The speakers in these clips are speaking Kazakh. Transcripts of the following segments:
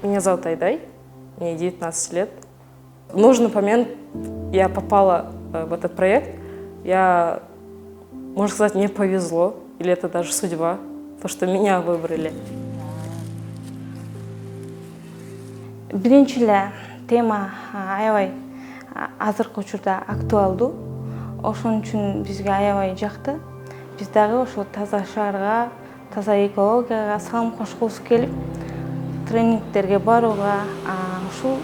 Меня зовут Айдай, мне 19 лет. В нужный момент я попала в этот проект. Можно сказать, мне повезло, или это даже судьба, то, что меня выбрали. Биринчи эле тема аябай азыркы учурда актуалдуу. Ошон үчүн бизге аябай жакты. Биз дагы ошо таза шаарга, таза экологияга салым кошкубуз келип, тренингтерге барууга, ушул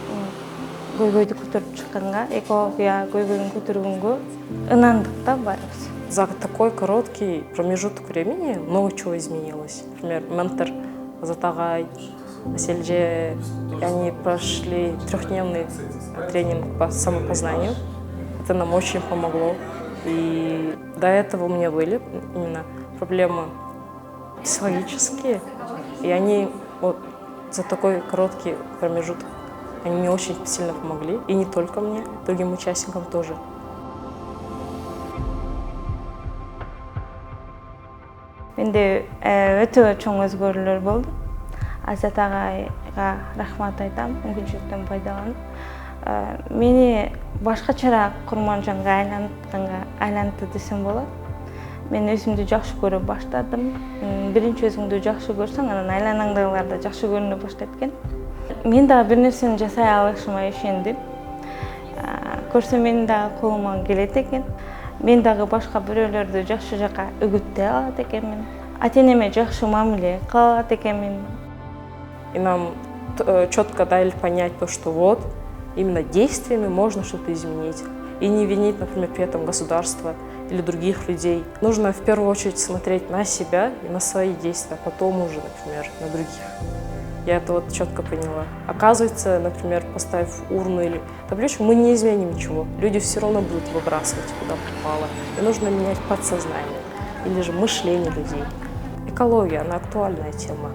көйгөйдү көтөрүп чыкканга, экология көйгөйүн көтөргөнгө ынандык да баарыбыз. За такой короткий промежуток времени много чего изменилось. Например, ментор Затагай, Аселже, они прошли 3-дневный тренинг по самопознанию. Это нам очень помогло. И до этого у меня были именно проблемы психологические. И они вот за такой короткий промежуток они мне очень сильно помогли. И не только мне, другим участникам тоже. Менде өтө чоң өзгөрүүлөр болду. Азат агайга рахмат айтам, мүмкүнчүлүктөн пайдаланып. Мени башкачараак курманжанга айлантты десем болот. Мен өзүмдү жакшы көрө баштадым. Биринчи өзүңдү жакшы көрсөң, анан айланаңдагылар да жакшы көрүнө баштайт экен. Мен дагы бир нерсени жасай алышыма ишендим. Көрсөм менин дагы колума келет экен. Мен дагы башка бирөөлөрдү жакшы жака үгүттөй алат экенмин. Ата-энеме жакшы мамиле кыла алат экенмин. И нам четко дали понять то, что вот именно действиями можно что-то изменить. И не винить, например, при этом государство или других людей. Нужно в первую очередь смотреть на себя и на свои действия, а потом уже, например, на других. Я это вот четко поняла. Оказывается, например, поставив урну или табличку, мы не изменим ничего. Люди все равно будут выбрасывать, куда попало. И нужно менять подсознание или же мышление людей. Экология, она актуальная тема.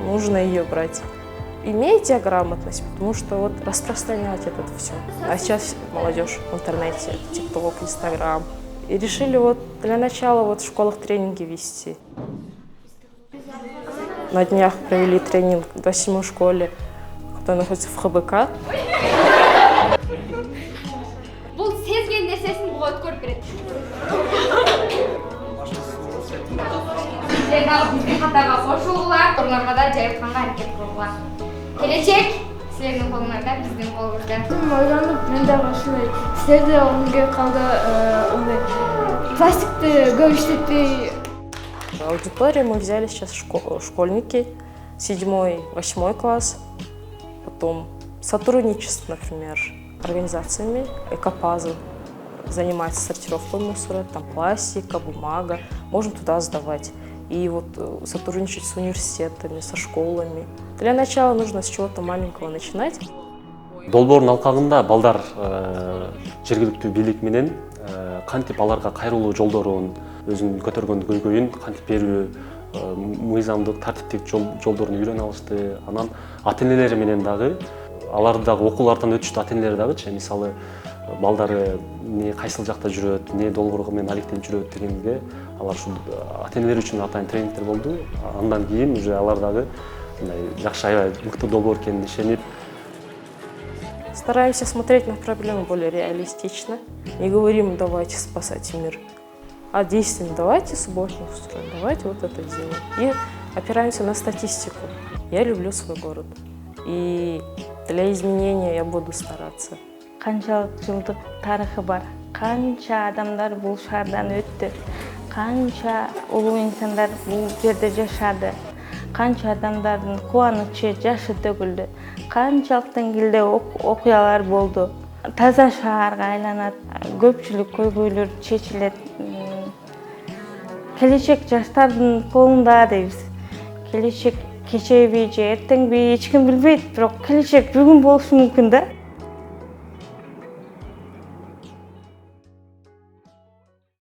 Нужно ее брать. И медиаграмотность, потому что вот распространять это все. А сейчас молодежь в интернете, ТикТок, Инстаграм. И решили вот для начала вот в школах тренинги вести. На днях провели тренинг в 8-й школе, которая находится в ХБК. Бұл сезген нәрсесін бұға өткөріп береді. Сіздерді алып біздің қатарға қосылуға, торларға да жайылтқанға әрекет қылуға. Келешек сіздердің қолыңызда, біздің қолымызда. Ойланып, мен дағы ушундай сіздерде өмірге қалды, пластикті көп иштетпей. Аудиторию мы взяли сейчас школьники, 7-8 класс, потом сотрудничество, например, организациями, экопазы, занимается сортировкой мусора, там пластика, бумага, можно туда сдавать. И вот сотрудничать с университетами, со школами. Для начала нужно с чего-то маленького начинать. Долбоордун алкагында балдар жергиликтүү бийлик менен кантип аларга кайрылуу жолдорун, өзүнүн көтөргөн көйгөйүн кантип берүү, мыйзамдык, тартиптик жолдорун үйрөнүп алышты. Анан ата-энелери менен дагы алар дагы окуулардан өтүштү, ата-энелери дагычы, мисалы балдары эмне кайсыл жакта жүрөт, эмне долбоорго менен алектенип жүрөт дегенге алар ушул ата-энелер үчүн атайын тренингтер болду. Андан кийин уже алар дагы жакшы аябай мыкты долбоор экенин ишенип. Стараемся смотреть на проблему более реалистично. Не говорим, давайте спасать мир, а действуем, давайте субботник устроим, давайте вот это делаем. И опираемся на статистику. Я люблю свой город. И для изменения я буду стараться. Канчалык жылдык тарыхы бар, канча адамдар бул шаардан өттү, канча улуу инсандар бул жерде жашады, канча адамдардын кубанычы, жашы төгүлдү, канчалык деңгээлде окуялар болду. Таза шаарга айланат, көпчүлүк көйгөйлөр чечилет. Келечек жаштардын колунда дейбиз. Келечек кечеби же эртеңби эч ким билбейт, бирок келечек бүгүн болушу мүмкүн да.